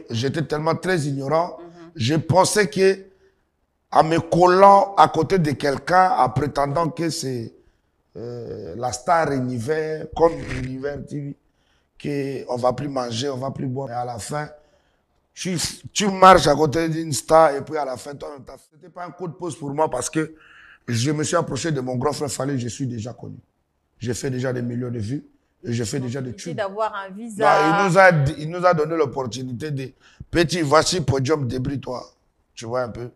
j'étais tellement très ignorant. Je pensais que, en me collant à côté de quelqu'un, en prétendant que c'est la star univers, comme univers TV, qu'on ne va plus manger, on ne va plus boire. Et à la fin, tu marches à côté d'une star et puis à la fin, toi, ce n'était pas un coup de pouce pour moi parce que je me suis approché de mon grand frère Fallé, je suis déjà connu. J'ai fait déjà des millions de vues et je fais déjà des tubes. D'avoir un visa. Non, il nous a donné l'opportunité de petit, voici podium, débrouille-toi. Tu vois un peu.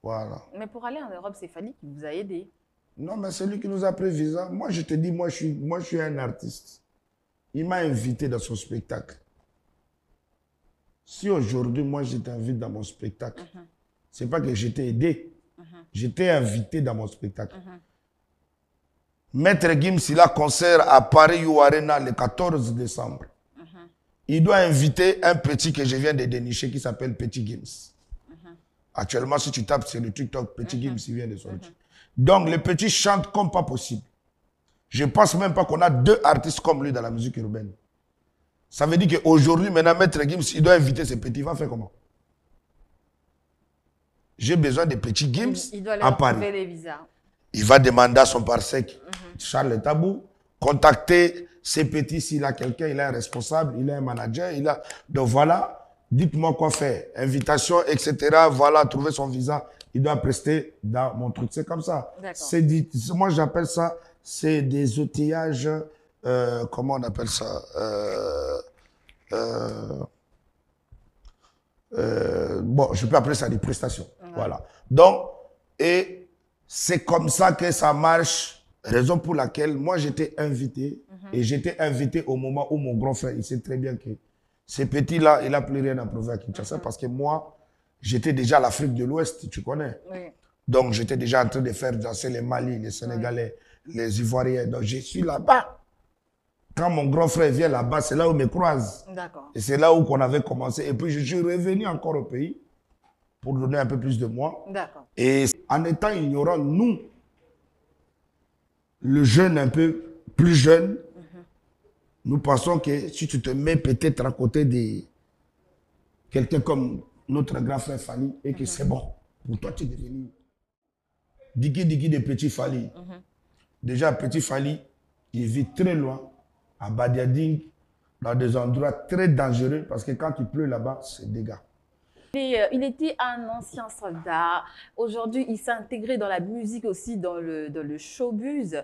Voilà. Mais pour aller en Europe, c'est Fally qui vous a aidé. Non, mais c'est lui qui nous a pris visa. Moi, je te dis, moi, je suis un artiste. Il m'a invité dans son spectacle. Si aujourd'hui, moi, je t'invite dans mon spectacle, c'est pas que je t'ai aidé. Je t'ai invité dans mon spectacle. Maître Gims, il a concert à Paris You Arena le 14 décembre. Il doit inviter un petit que je viens de dénicher qui s'appelle Petit Gims. Actuellement, si tu tapes sur le TikTok, Petit Gims, il vient de sortir. Donc, le petit chante comme pas possible. Je ne pense même pas qu'on a deux artistes comme lui dans la musique urbaine. Ça veut dire qu'aujourd'hui, maintenant, Maître Gims, il doit inviter ses petits. Il va faire comment? J'ai besoin de Petit Gims il doit à Paris. trouver les visas. Il va demander à son parsec, Charles Tabou, contacter ces petits s'il a quelqu'un, il a un responsable, il a un manager, il a... Donc voilà, dites-moi quoi faire. Invitation, etc. Voilà, trouver son visa. Il doit prester dans mon truc. C'est comme ça. Moi, j'appelle ça, c'est des outillages, comment on appelle ça? Bon, je peux appeler ça des prestations. Voilà. Donc, et c'est comme ça que ça marche. Raison pour laquelle moi j'étais invité. Et j'étais invité au moment où mon grand frère, il sait très bien que ce petit-là, il n'a plus rien à prouver à Kinshasa. Parce que moi, j'étais déjà à l'Afrique de l'Ouest, tu connais. Donc j'étais déjà en train de faire danser les Mali, les Sénégalais, les Ivoiriens. Donc je suis là-bas. Quand mon grand frère vient là-bas, c'est là où il me croise. Et c'est là où on avait commencé. Et puis je suis revenu encore au pays pour donner un peu plus de moi. Et en étant ignorant, nous, le jeune un peu plus jeune, nous pensons que si tu te mets peut-être à côté de quelqu'un comme notre grand frère Fally et que c'est bon, pour toi tu es devenu Digi de Petit Fally. Déjà, Petit Fally, il vit très loin, à Badiading, dans des endroits très dangereux parce que quand il pleut là-bas, c'est dégâts. Il était un ancien soldat. Aujourd'hui, il s'est intégré dans la musique aussi, dans le showbiz.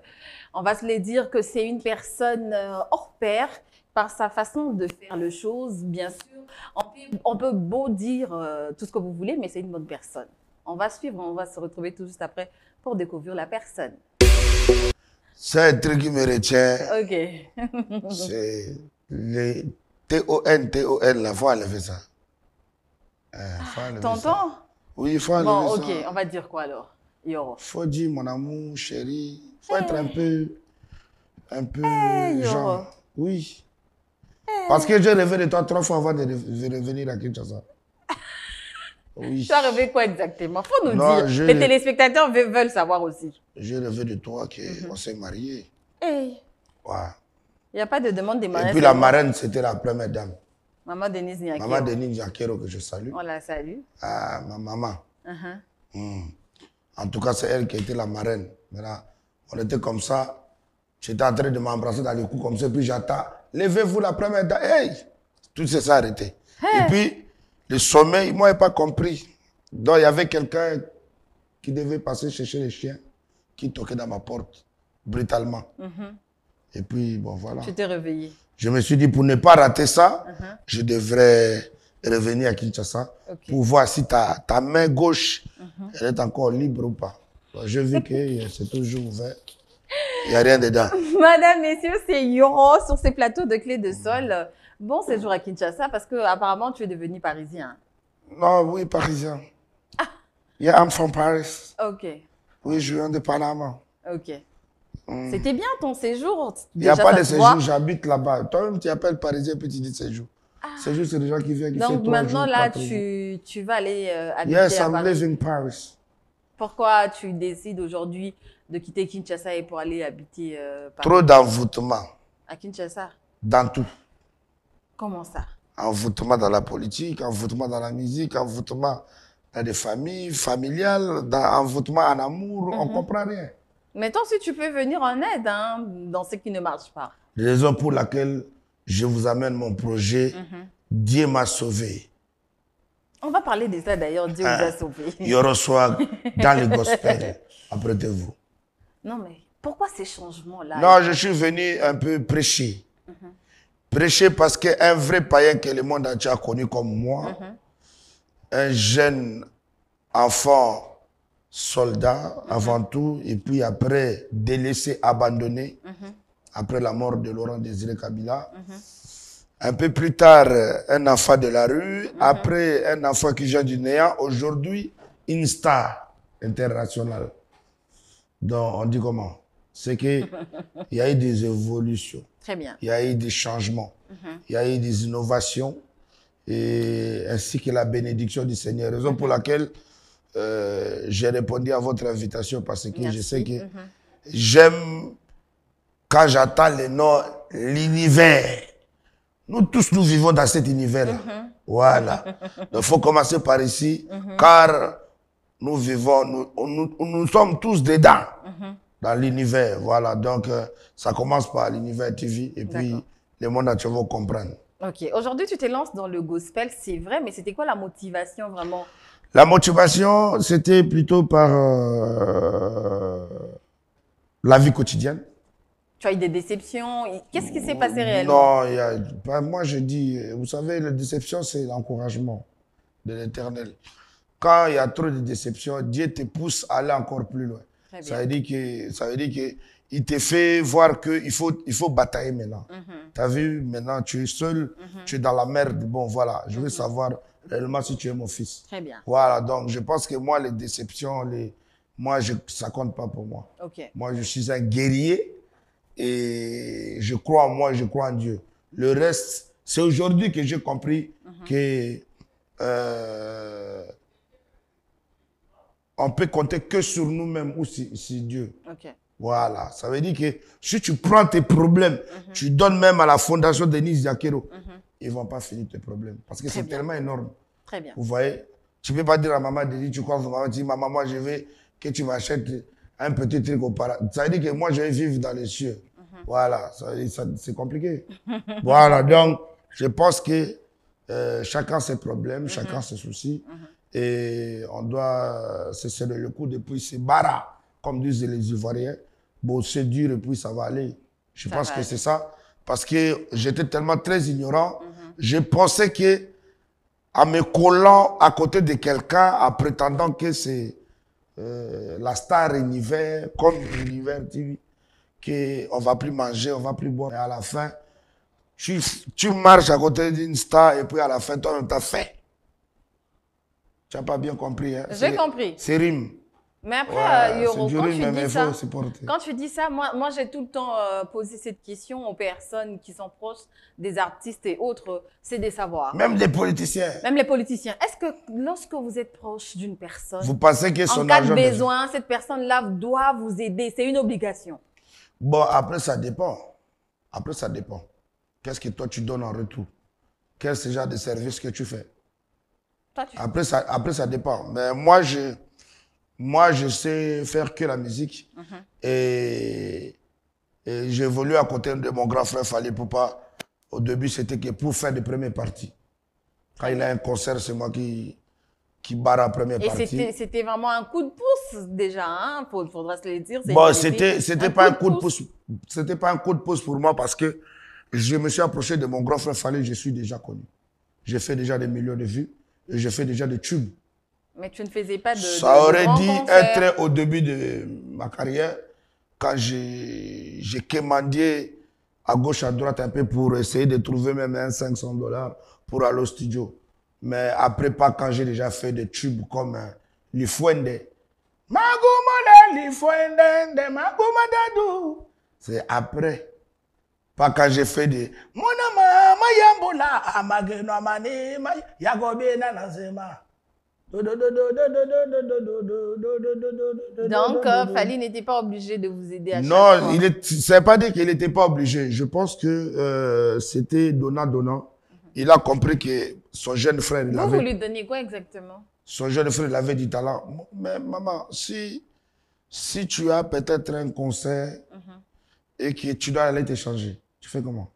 On va se le dire que c'est une personne hors pair par sa façon de faire les choses. Bien sûr, on peut beau dire tout ce que vous voulez, mais c'est une bonne personne. On va suivre, on va se retrouver tout juste après pour découvrir la personne. C'est un truc qui me retient. Ok. C'est les TON, la fois enlever ça. T'entends? Oui, il faut enlever ça. Bon, ok, on va dire quoi alors? Yoro. Faut dire mon amour, chéri. Faut être un peu genre. Oui. Parce que j'ai rêvé de toi 3 fois avant de revenir à Kinshasa. Oui. Tu as rêvé quoi exactement? Faut nous dire. Les téléspectateurs veulent savoir aussi. J'ai rêvé de toi qu'on s'est mariés. Hey. Ouais. Il n'y a pas de demande des marraines. Et puis la marraine, c'était la première dame. Maman Denise Nyakero. Maman Denise Nyakero que je salue. On la salue. Ah, ma maman. En tout cas, c'est elle qui était la marraine. Maintenant, on était comme ça. J'étais en train de m'embrasser dans le cou comme ça. Puis j'attends. Levez-vous la première dame. Hey! Tout s'est arrêté. Hey! Et puis, le sommeil, moi, je n'ai pas compris. Donc, il y avait quelqu'un qui devait passer chercher les chiens qui toquait dans ma porte brutalement. Et puis, bon, voilà. Tu t'es réveillé. Je me suis dit, pour ne pas rater ça, je devrais revenir à Kinshasa pour voir si ta main gauche, elle est encore libre ou pas. J'ai vu que c'est toujours ouvert. Il n'y a rien dedans. Madame, messieurs, c'est Yoro sur ces plateaux de Clé de Sol. Bon séjour à Kinshasa parce que apparemment tu es devenu parisien. Non, oui, parisien. Yeah, I'm from Paris. Ok. Oui, je viens de Panama. Ok. C'était bien ton séjour. Il n'y a pas de séjour, j'habite là-bas. Toi-même, tu appelles parisien et puis tu dis séjour. Séjour, c'est des gens qui viennent, qui donc maintenant, là, tu vas aller habiter à Paris. Yes, I'm living in Paris. Pourquoi tu décides aujourd'hui de quitter Kinshasa et pour aller habiter Paris? Trop d'envoûtement. À Kinshasa? Dans tout. Comment ça? envoûtement dans la politique, envoûtement dans la musique, envoûtement dans des familles familiales, envoûtement en amour, on ne comprend rien. Mais toi aussi, tu peux venir en aide hein, dans ce qui ne marche pas. Raison pour laquelle je vous amène mon projet Dieu m'a sauvé. On va parler de ça d'ailleurs, Dieu vous a sauvé. Il reçoit dans le gospel, apprêtez-vous. Non mais pourquoi ces changements-là? Non, je suis venu un peu prêcher. Prêcher parce qu'un vrai païen que le monde entier a connu comme moi, un jeune enfant soldat avant tout, et puis après délaissé, abandonné, après la mort de Laurent Désiré Kabila. Un peu plus tard, un enfant de la rue, après un enfant qui vient du néant, aujourd'hui, une star internationale. Donc, on dit comment? C'est qu'il y a eu des évolutions. Très bien. Il y a eu des changements. Il y a eu des innovations, et ainsi que la bénédiction du Seigneur. Raison pour laquelle j'ai répondu à votre invitation, parce que je sais que j'aime, quand j'entends le nom, l'univers. Nous tous, nous vivons dans cet univers-là. Voilà. Il faut commencer par ici, car nous vivons, nous sommes tous dedans, dans l'univers. Voilà. Donc, ça commence par l'univers TV, et puis le monde entier va comprendre. Ok. Aujourd'hui, tu te lances dans le gospel, c'est vrai, mais c'était quoi la motivation vraiment? La motivation, c'était plutôt par la vie quotidienne. Tu as eu des déceptions. Qu'est-ce qui s'est passé réellement? Non, moi je dis, vous savez, la déception, c'est l'encouragement de l'Éternel. Quand il y a trop de déceptions, Dieu te pousse à aller encore plus loin. Ça veut dire qu'il te fait voir qu'il faut batailler maintenant. Tu as vu, maintenant tu es seul, tu es dans la merde. Bon, voilà, je veux savoir réellement si tu es mon fils. Très bien. Voilà, donc je pense que moi, les déceptions, ça ne compte pas pour moi. Moi, je suis un guerrier. Et je crois en moi, je crois en Dieu. Le reste, c'est aujourd'hui que j'ai compris que on peut compter que sur nous-mêmes ou sur Dieu. Voilà, ça veut dire que si tu prends tes problèmes, tu donnes même à la fondation Denis Diakero, ils ne vont pas finir tes problèmes. Parce que c'est tellement énorme. Très bien. Vous voyez, tu ne peux pas dire à maman, tu crois que maman dit, maman, moi je veux que tu m'achètes un petit truc au paradis. Ça veut dire que moi je vais vivre dans les cieux. Voilà, c'est compliqué. Voilà, donc je pense que chacun ses problèmes, chacun ses soucis. Et on doit se serrer le coude et puis se barrer, comme disent les Ivoiriens. Bon, c'est dur et puis ça va aller. Je pense que c'est ça. Parce que j'étais tellement très ignorant. Je pensais que, en me collant à côté de quelqu'un, en prétendant que c'est la star univers, comme l'univers TV, qu'on ne va plus manger, on ne va plus boire. Et à la fin, tu marches à côté d'une star et puis à la fin, toi-même, tu as faim. Tu n'as pas bien compris. Hein? J'ai compris. C'est rime. Mais après, Yoro, quand tu dis ça, moi j'ai tout le temps posé cette question aux personnes qui sont proches des artistes et autres, c'est de savoir. Même les politiciens. Même les politiciens. Est-ce que lorsque vous êtes proche d'une personne, vous pensez que son en cas de besoin, cette personne-là doit vous aider, c'est une obligation? Bon, après ça dépend. Après ça dépend. Qu'est-ce que toi tu donnes en retour? Quel est ce genre de service que tu fais? Toi, après ça dépend. Mais moi je sais faire que la musique. Et j'évolue à côté de mon grand frère Fally Poupa. Au début, c'était que pour faire des premières parties. Quand il a un concert, c'est moi qui barre la première partie. Et c'était vraiment un coup de pouce déjà, hein? Faudra se le dire. Bon, c'était pas un coup de pouce. C'était pas un coup de pouce pour moi parce que je me suis approché de mon grand frère Fally, je suis déjà connu. J'ai fait déjà des millions de vues et j'ai fait déjà des tubes. Mais tu ne faisais pas de ça aurait dû être au début de ma carrière, quand j'ai quémandé à gauche, à droite un peu pour essayer de trouver même un $500 pour aller au studio. Mais après, pas quand j'ai déjà fait des tubes comme Lifuende. C'est après. Pas quand j'ai fait des... Donc, Fally n'était pas obligé de vous aider à chaque fois. Non, ça ne veut pas dire qu'il n'était pas obligé. Je pense que c'était donnant-donnant. il a compris que son jeune frère, Vous lui donnez quoi exactement? Son jeune frère, il avait du talent. Mais maman, si tu as peut-être un concert et que tu dois aller t'échanger, tu fais comment?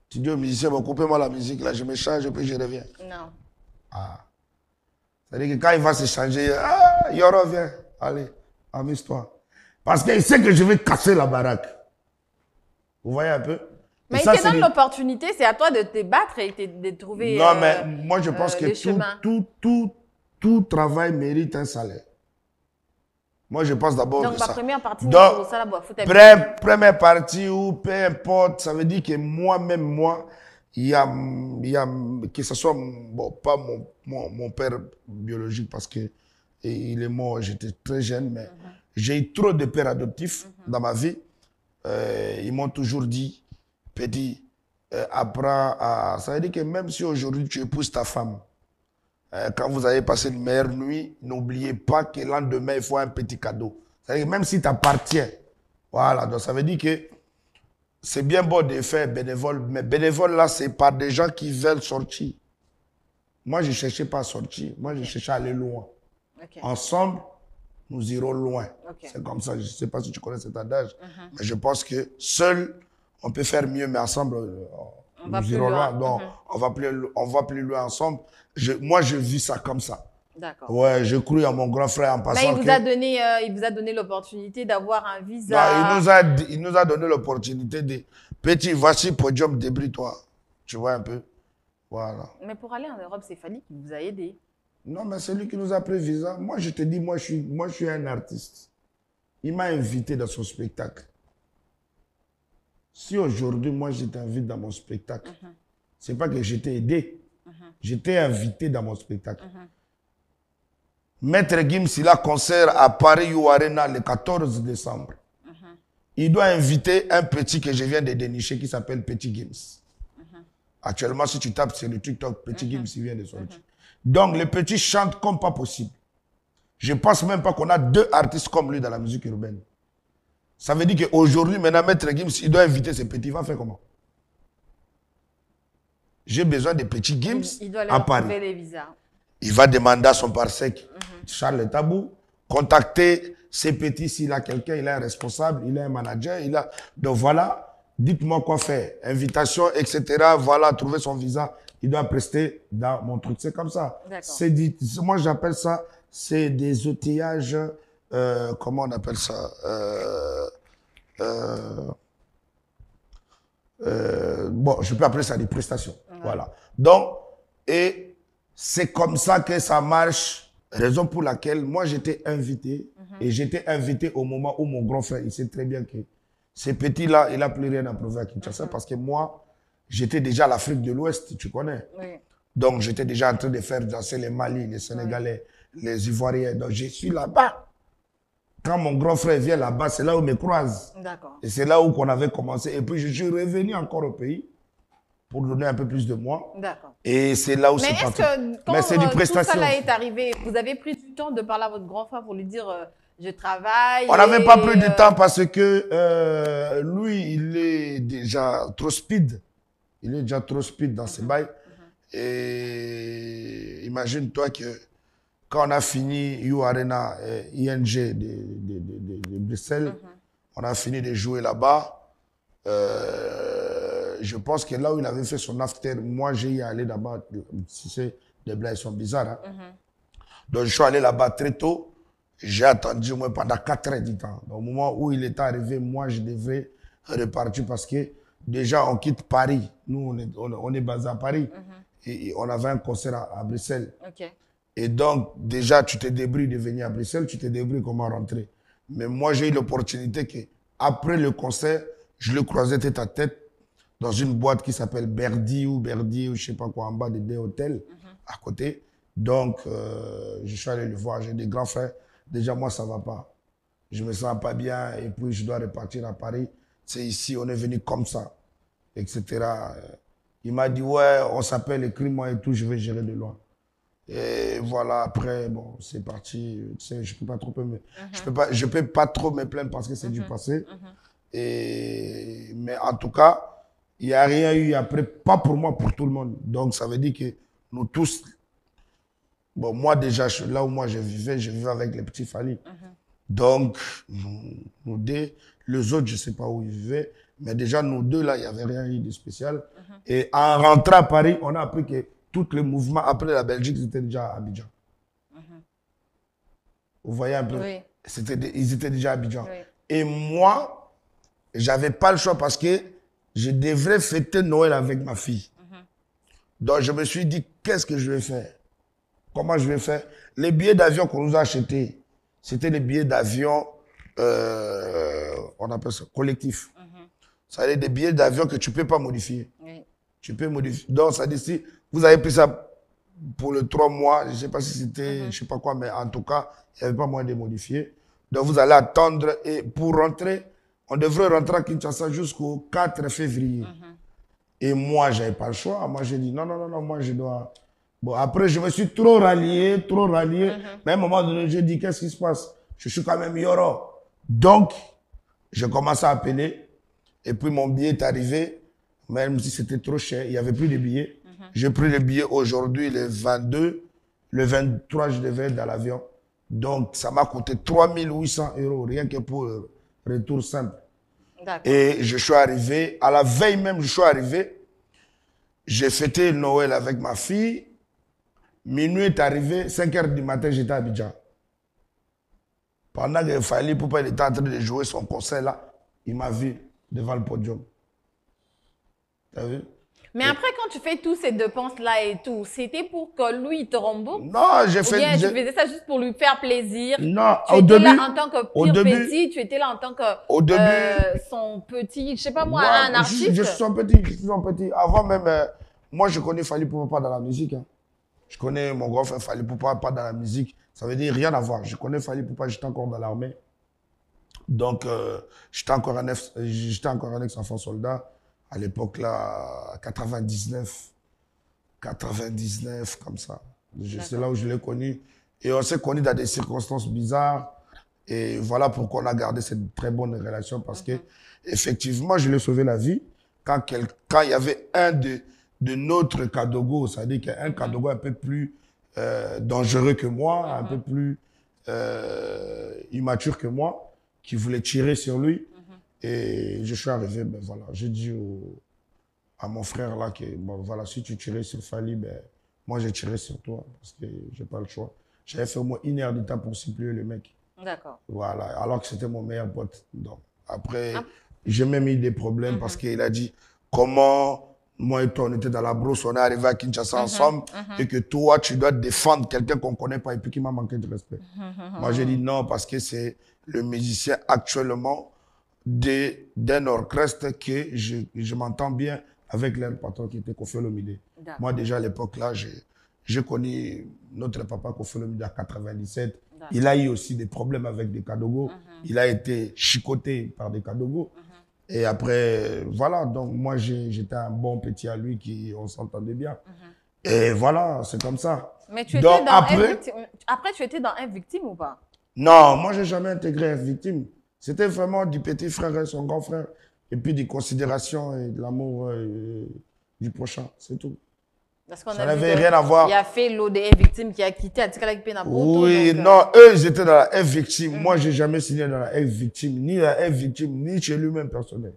Tu dis au musicien, bon, coupez-moi la musique, là, je me change et puis je reviens. Non. Ah. C'est-à-dire que quand il va se changer, ah, Yoro, viens, allez, amuse-toi. Parce qu'il sait que je vais casser la baraque. Vous voyez un peu? Mais il te donne l'opportunité, c'est à toi de te battre et de trouver non, mais moi, je pense que tout travail mérite un salaire. Moi, je pense d'abord donc, que ma ça. première partie, Donc, ça, première partie ou peu importe, ça veut dire que moi-même, il y a, que ce soit, bon, pas mon père biologique parce que il est mort, j'étais très jeune, mais j'ai eu trop de pères adoptifs dans ma vie. Ils m'ont toujours dit, petit, apprends à... Ça veut dire que même si aujourd'hui tu épouses ta femme, quand vous avez passé une meilleure nuit, n'oubliez pas que le lendemain, il faut un petit cadeau. Ça veut dire que même si tu appartiens, voilà, donc ça veut dire que c'est bien beau de faire bénévole, mais bénévole là, c'est par des gens qui veulent sortir. Moi, je ne cherchais pas à sortir, moi, je cherchais à aller loin. Okay. Ensemble, nous irons loin. Okay. C'est comme ça, je ne sais pas si tu connais cet adage, mais je pense que seul, on peut faire mieux, mais ensemble, nous irons loin. Donc, on va plus loin ensemble. Moi, je vis ça comme ça. D'accord. Ouais, je crois à mon grand frère en passant. Mais il vous a donné l'opportunité d'avoir un visa. Non, il nous a donné l'opportunité de petit, voici podium, débrouille-toi. Tu vois un peu. Voilà. Mais pour aller en Europe, c'est Fanny qui vous a aidé. Non, mais c'est lui qui nous a pris visa. Moi, je te dis, moi, je suis un artiste. Il m'a invité dans son spectacle. Si aujourd'hui, moi, je t'invite dans mon spectacle, c'est pas que je t'ai aidé. Je t'ai invité dans mon spectacle. Maître Gims, il a concert à Paris U Arena le 14 décembre. Il doit inviter un petit que je viens de dénicher qui s'appelle Petit Gims. Actuellement, si tu tapes sur le TikTok, Petit Gims, il vient de sortir. Donc, le petit chante comme pas possible. Je ne pense même pas qu'on a deux artistes comme lui dans la musique urbaine. Ça veut dire qu'aujourd'hui, maintenant, Maître Gims, il doit inviter ses petits. Il va faire comment? J'ai besoin de Petit Gims à Paris. Les visas. Il va demander à son parsec, Charles Tabou, contacter ses petits s'il a quelqu'un, il a un responsable, il a un manager, Donc voilà, dites-moi quoi faire. Invitation, etc. Voilà, trouver son visa. Il doit prester dans mon truc. C'est comme ça. Moi, j'appelle ça, c'est des outillages, comment on appelle ça? Bon, je peux appeler ça des prestations. Voilà. Donc, et c'est comme ça que ça marche. Raison pour laquelle moi, j'étais invité. Et j'étais invité au moment où mon grand frère, il sait très bien que ce petit-là, il n'a plus rien à prouver à Kinshasa. Parce que moi, j'étais déjà à l'Afrique de l'Ouest, tu connais. Donc, j'étais déjà en train de faire danser les Mali, les Sénégalais, les Ivoiriens. Donc, je suis là-bas. Quand mon grand frère vient là-bas, c'est là où il me croise. Et c'est là où on avait commencé. Et puis, je suis revenu encore au pays pour donner un peu plus de moi. Et c'est là où c'est parti. Mais c'est du prestation. Tout ça là est arrivé, vous avez pris du temps de parler à votre grand frère pour lui dire je travaille. On n'avait pas pris du temps parce que lui, il est déjà trop speed. Il est déjà trop speed dans ses bails. Et imagine-toi que quand on a fini U Arena, ING de Bruxelles, on a fini de jouer là-bas. Je pense que là où il avait fait son after, moi j'ai y allé là-bas. Tu sais, les blagues sont bizarres. Hein? Donc je suis allé là-bas très tôt. J'ai attendu moi pendant 4 heures du temps. Au moment où il est arrivé, moi je devais repartir parce que déjà on quitte Paris. Nous on est basé à Paris. Et on avait un concert à Bruxelles. Et donc déjà tu te débrouilles de venir à Bruxelles, tu te débrouilles comment rentrer. Mais moi j'ai eu l'opportunité que après le concert, je le croisais tête à tête dans une boîte qui s'appelle Berdi ou je sais pas quoi, en bas des hôtels à côté. Donc, je suis allé le voir, j'ai des grands frères. Déjà, moi, ça va pas. Je me sens pas bien et puis je dois repartir à Paris. C'est ici, on est venu comme ça, etc. Il m'a dit, ouais, on s'appelle, écris-moi et tout, je vais gérer de loin. Et voilà, après, bon, c'est parti. Tu sais, je peux pas trop je peux pas trop me plaindre parce que c'est du passé. Mais en tout cas, Il n'y a rien eu après, pas pour moi, pour tout le monde. Donc, ça veut dire que nous tous, bon, moi déjà, là où moi je vivais avec les petits Fally. Donc, nous deux, les autres, je ne sais pas où ils vivaient, mais déjà, nous deux, là, il n'y avait rien eu de spécial. Et en rentrant à Paris, on a appris que tous les mouvements après la Belgique, c'était déjà à Abidjan. Vous voyez un peu? Oui. Ils étaient déjà à Abidjan. Oui. Et moi, j'avais pas le choix parce que je devrais fêter Noël avec ma fille. Donc, je me suis dit, qu'est-ce que je vais faire? Comment je vais faire? Les billets d'avion qu'on nous a achetés, c'était les billets d'avion, on appelle ça collectif. Ça veut dire des billets d'avion que tu ne peux pas modifier. Oui. Tu peux modifier. Donc, ça dit si vous avez pris ça pour les 3 mois, je ne sais pas si c'était, je ne sais pas quoi, mais en tout cas, il n'y avait pas moyen de modifier. Donc, vous allez attendre et pour rentrer, on devrait rentrer à Kinshasa jusqu'au 4 février. Et moi, je n'avais pas le choix. Moi, j'ai dit non, non, non, non, moi, je dois. Bon, après, je me suis trop rallié, trop rallié. Mais à un moment donné, j'ai dit, qu'est-ce qui se passe? Je suis quand même Yoro. Donc, j'ai commencé à appeler. Et puis, mon billet est arrivé. Même si c'était trop cher, il n'y avait plus de billets. J'ai pris le billet aujourd'hui, le 22. Le 23, je devais être dans l'avion. Donc, ça m'a coûté 3800 €, rien que pour le retour simple. Et je suis arrivé, à la veille même, je suis arrivé. J'ai fêté Noël avec ma fille. Minuit est arrivé, 5 h du matin, j'étais à Abidjan. Pendant que Fally Ipupa était en train de jouer son concert là, il m'a vu devant le podium. T'as vu? Mais après, quand tu fais tous ces dépenses-là et tout, c'était pour que lui, il te rembourse? Non, j'ai fait... Ou bien tu faisais ça juste pour lui faire plaisir? Non, tu au étais début... là en tant que pire petit, tu étais là en tant que au début, son petit, je sais pas moi, ouais, un artiste? Je suis son petit, je suis son petit. Avant même, moi je connais Fally Ipupa pas dans la musique. Hein. Je connais mon grand frère Fally Ipupa pas dans la musique. Ça veut dire rien à voir. Je connais Fally Ipupa, j'étais encore dans l'armée. Donc, j'étais encore un ex-enfant soldat. À l'époque, là, 99, comme ça. C'est là où je l'ai connu. Et on s'est connus dans des circonstances bizarres. Et voilà pourquoi on a gardé cette très bonne relation. Parce que, effectivement, je lui ai sauvé la vie. Quand il y avait un de notre Kadogo, c'est-à-dire qu'un Kadogo un peu plus dangereux que moi, un peu plus immature que moi, qui voulait tirer sur lui. Et je suis arrivé, ben voilà, j'ai dit à mon frère là que, bon voilà, si tu tirais sur Fally, ben moi j'ai tiré sur toi parce que j'ai pas le choix. J'avais fait au moins 1 heure de temps pour supplier le mec. D'accord. Voilà, alors que c'était mon meilleur pote. Donc, après, j'ai même eu des problèmes parce qu'il a dit comment moi et toi on était dans la brousse, on est arrivé à Kinshasa ensemble et que toi tu dois défendre quelqu'un qu'on connaît pas et puis qui m'a manqué de respect. Moi j'ai dit non parce que c'est le musicien actuellement d'un orchestre que je m'entends bien avec leur patron qui était Koffi Olomide. Moi déjà à l'époque là, j'ai connu notre papa Koffi Olomide en 97. Il a eu aussi des problèmes avec des Kadogo. Il a été chicoté par des Kadogo. Et après, voilà, donc moi j'étais un bon petit à lui, on s'entendait bien. Et voilà, c'est comme ça. Mais tu étais donc, après, tu étais dans Un Victime ou pas? Non, moi j'ai jamais intégré Un Victime. C'était vraiment du petit frère et son grand frère. Et puis des considérations et de l'amour du prochain, c'est tout. Parce qu'on ça n'avait rien à voir. Il y a fait l'eau de Un Victime qui a quitté Atikala Kipena. Oui, donc, non, eux, ils étaient dans la F Victime. Moi, j'ai jamais signé dans la F Victime, ni la F Victime, ni chez lui-même personnel.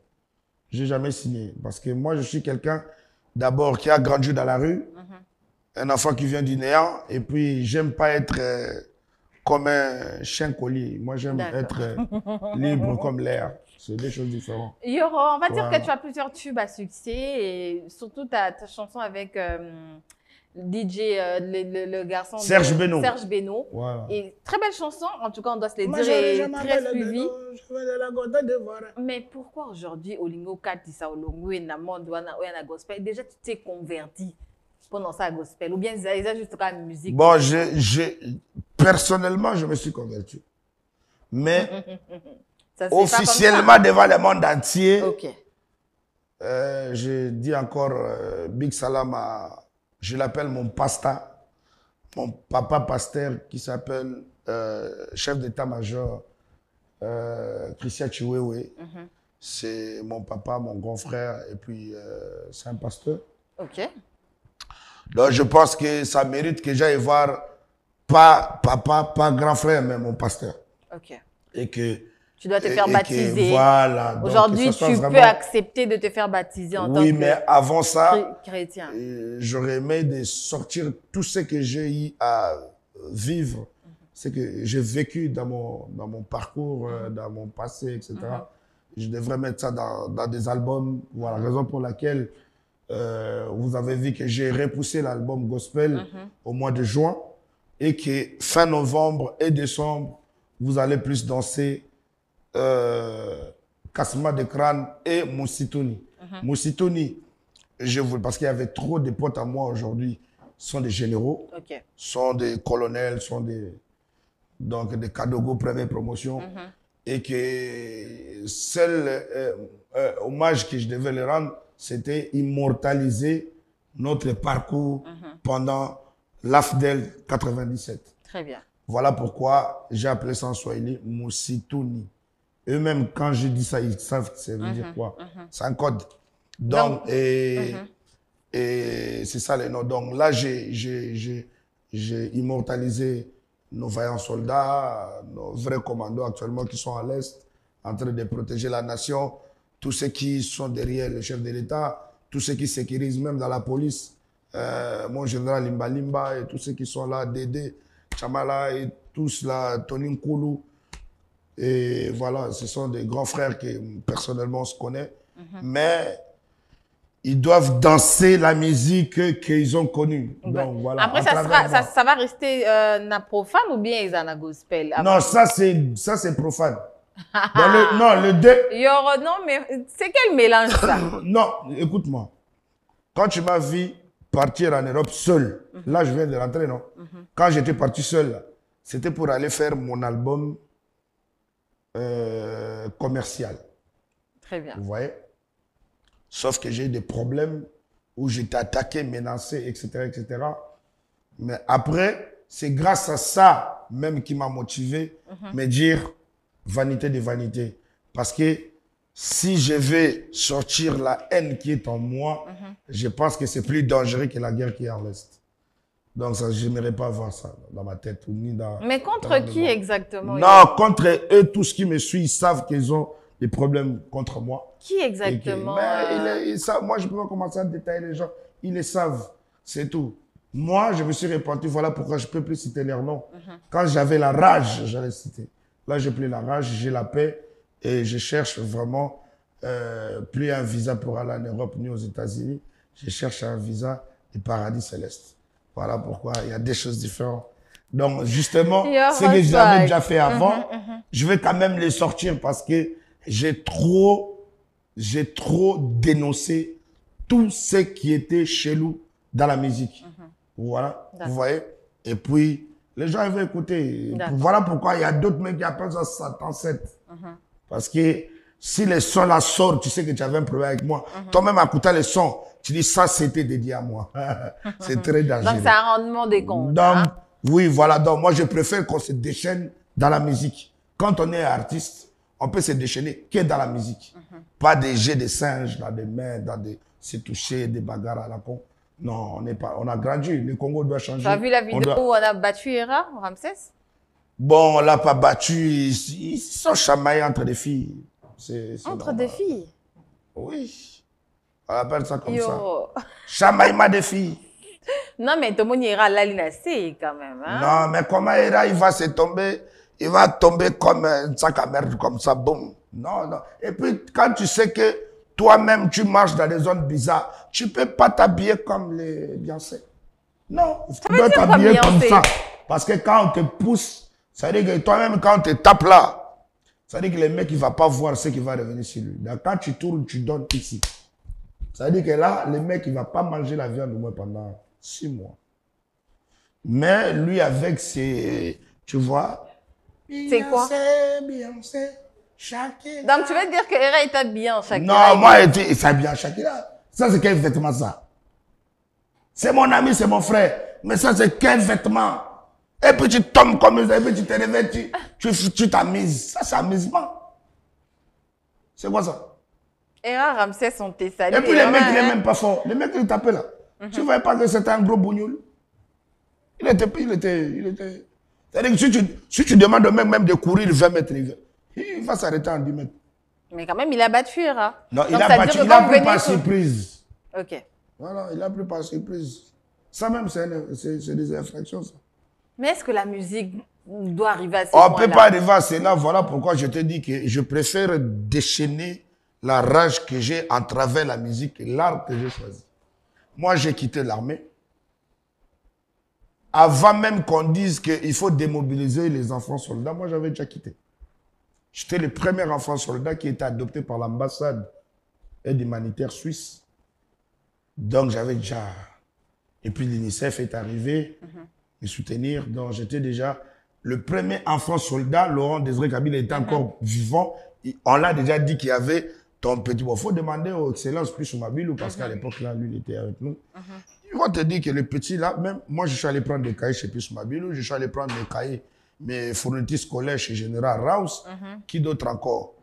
J'ai jamais signé. Parce que moi, je suis quelqu'un, d'abord, qui a grandi dans la rue, un enfant qui vient du néant, et puis, j'aime pas être comme un chien collier. Moi, j'aime être libre comme l'air. C'est des choses différentes. Yoro, on va dire que tu as plusieurs tubes à succès, et surtout ta chanson avec DJ, le garçon Serge Beno. Serge Beno. Voilà. Et très belle chanson, en tout cas, on doit se le dire, et très suivie. Mais pourquoi aujourd'hui, Olingo Katissa Olongo et Namondouana ou na gospel, déjà tu t'es converti pendant ça à gospel, ou bien ils ont juste quand même musique? Bon, personnellement, je me suis converti. Mais officiellement devant le monde entier, je dis encore Big Salam je l'appelle mon pasta, mon papa pasteur qui s'appelle chef d'état-major Christian Chiwewe. c'est mon papa, mon grand frère, et puis c'est un pasteur. Ok. Donc je pense que ça mérite que j'aille voir pas papa, pas grand frère, mais mon pasteur. Ok. Et que Tu dois te faire baptiser. Voilà. Aujourd'hui, tu peux accepter de te faire baptiser en tant que mais avant ça, chrétien. J'aurais aimé de sortir tout ce que j'ai eu à vivre, ce que j'ai vécu dans mon parcours, dans mon passé, etc. Je devrais mettre ça dans des albums. Voilà la raison pour laquelle vous avez vu que j'ai repoussé l'album Gospel au mois de juin et que fin novembre et décembre, vous allez plus danser Kasma de Crâne et Moussitouni. Moussitouni, parce qu'il y avait trop de potes à moi aujourd'hui, sont des généraux, sont des colonels, sont des Kadogo première promotion. Et que seul hommage que je devais leur rendre, c'était immortaliser notre parcours pendant l'AFDEL 97. Très bien. Voilà pourquoi j'ai appelé ça en swahili Moussitouni. Eux-mêmes, quand je dis ça, ils savent que ça veut dire quoi. C'est un code. Donc, et c'est ça les noms. Donc là, j'ai immortalisé nos vaillants soldats, nos vrais commandos actuellement qui sont à l'Est, en train de protéger la nation, tous ceux qui sont derrière le chef de l'État, tous ceux qui sécurisent même dans la police, mon général Limba Limba et tous ceux qui sont là, Dédé, Chamala et tous là, Tony Nkoulou. Et voilà, ce sont des grands frères que personnellement on se connaît. Mais ils doivent danser la musique qu'ils ont connue. Donc, voilà, après, ça va rester na profane ou bien ils en a gospel? Non, ça c'est profane. Le deux. Non, mais c'est quel mélange ça? Non, écoute-moi. Quand tu m'as vu partir en Europe seul, là je viens de rentrer, non? Quand j'étais parti seul, c'était pour aller faire mon album commercial. Très bien. Vous voyez? Sauf que j'ai eu des problèmes où j'étais attaqué, menacé, etc., etc. Mais après, c'est grâce à ça même qui m'a motivé, me dire vanité de vanité. Parce que si je vais sortir la haine qui est en moi, je pense que c'est plus dangereux que la guerre qui est en l'Est. Donc, je n'aimerais pas voir ça dans ma tête. Ni dans, mais contre qui exactement? Non, contre eux, tous qui me suivent, ils savent qu'ils ont des problèmes contre moi. Qui exactement? Ils savent. Moi, je peux pas commencer à détailler les gens. Ils le savent. C'est tout. Moi, je me suis repenti. Voilà pourquoi je ne peux plus citer leurs noms. Quand j'avais la rage, j'allais citer. Là, j'ai plus la rage, j'ai la paix et je cherche vraiment plus un visa pour aller en Europe ni aux États-Unis. Je cherche un visa du paradis céleste. Voilà pourquoi il y a des choses différentes. Donc, justement, ce que j'avais déjà fait avant, je vais quand même les sortir parce que j'ai trop dénoncé tout ce qui était chelou dans la musique. Voilà, vous voyez. Et puis, les gens ils vont écouter. Voilà pourquoi il y a d'autres mecs qui appellent ça Satan 7. Parce que si les sons là sortent, tu sais que tu avais un problème avec moi. Toi-même, à écouter les sons, tu dis ça, c'était dédié à moi. C'est très dangereux. Donc, c'est un rendement des comptes. Donc, oui, voilà. Donc, moi, je préfère qu'on se déchaîne dans la musique. Quand on est artiste, on peut se déchaîner que dans la musique. Pas des jets de singes dans des mains, se toucher, des bagarres à la con. Non, on n'est pas. On a grandi. Le Congo doit changer. Tu as vu la vidéo où on a battu Hera, Ramsès? Bon, on l'a pas battu. Ils sont chamaillés entre des filles. Entre des filles? Oui. On appelle ça comme ça. Chamaillement des filles. Non, mais tout le monde ira là, c'est quand même. Hein? Non, mais comment Hera, il va se tomber? Il va tomber comme un sac à merde, comme ça, boum. Non, non. Et puis, quand tu sais que toi-même, tu marches dans des zones bizarres, tu peux pas t'habiller comme les Beyoncé. Non, tu dois t'habiller comme ça. Parce que quand on te pousse, ça veut dire que toi-même, quand on te tape là, ça veut dire que le mec, il va pas voir ce qui va revenir sur lui. Donc, quand tu tournes, tu donnes ici. Ça veut dire que là, le mec, il va pas manger la viande au moins pendant 6 mois. Mais lui, avec ses, tu vois, c'est quoi? Beyoncé, Shakira. Donc, tu veux dire que Hera est habillée en Shakira? Non, moi, il s'habille en Shakira. Ça, c'est quel vêtement, ça? C'est mon ami, c'est mon frère. Mais ça, c'est quel vêtement? Et puis, tu tombes comme ça, et puis tu te réveilles, tu t'amuses. Ça, c'est amusement. C'est quoi ça? Hera Ramsès, on te salue. Et puis les mecs, il n'est même pas fort. Les mecs, ils tapaient là. Tu ne voyais pas que c'était un gros bougnoul. Il était. C'est-à-dire que si tu demandes même de courir 20 mètres, il va s'arrêter en 10 mètres. Mais quand même, il a battu Hera. Non, Donc, il a ça veut battu, dire que il a quand pris vous par venez sur- surprise. Ok. Voilà, il a pris par surprise. Ça même, c'est des infractions, ça. Mais est-ce que la musique doit arriver à ce On ne point-là? peut pas arriver à cela. Voilà pourquoi je te dis que je préfère déchaîner la rage que j'ai à travers la musique et l'art que j'ai choisi. Moi, j'ai quitté l'armée. Avant même qu'on dise qu'il faut démobiliser les enfants soldats, moi, j'avais déjà quitté. J'étais le premier enfant soldat qui était adopté par l'ambassade aide humanitaire suisse. Donc, j'avais déjà... Et puis, l'UNICEF est arrivé me soutenir. Donc, j'étais déjà le premier enfant soldat. Laurent Désiré Kabila était encore vivant. On l'a déjà dit qu'il y avait ton petit... Bon, il faut demander aux excellences plus Mabilou parce qu'à l'époque, là, lui, il était avec nous. Ils vont te dire que le petit, là, même moi, je suis allé prendre des cahiers chez plus Mabilou. Je suis allé prendre mes cahiers, mes fournitures scolaires chez Général Raus. Qui d'autre encore?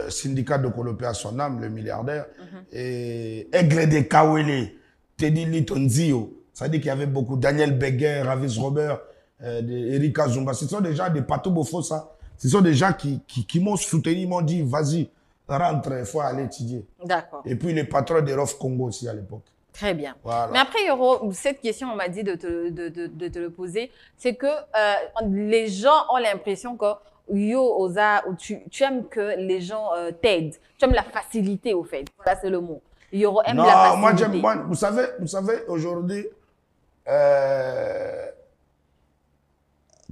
Syndicat de Colopé à son âme, le milliardaire. Et Aigle de Kawele, Teddy Litonzio. Ça dit qu'il y avait beaucoup. Daniel Beguer, Ravis Robert, Erika Zumba. Ce sont des gens, des Pato Bofo, ça. Ce sont des gens qui m'ont soutenu, ils m'ont dit, vas-y, rentre, il faut aller étudier. D'accord. Et puis les patrons de Rof Congo aussi à l'époque. Très bien. Voilà. Mais après, Yoro, cette question, on m'a dit de te le poser, c'est que les gens ont l'impression que Yo, Oza, tu aimes que les gens t'aident. Tu aimes la facilité, au fait. Voilà, c'est le mot. Yoro aime la facilité. Moi, j'aime. Vous savez aujourd'hui,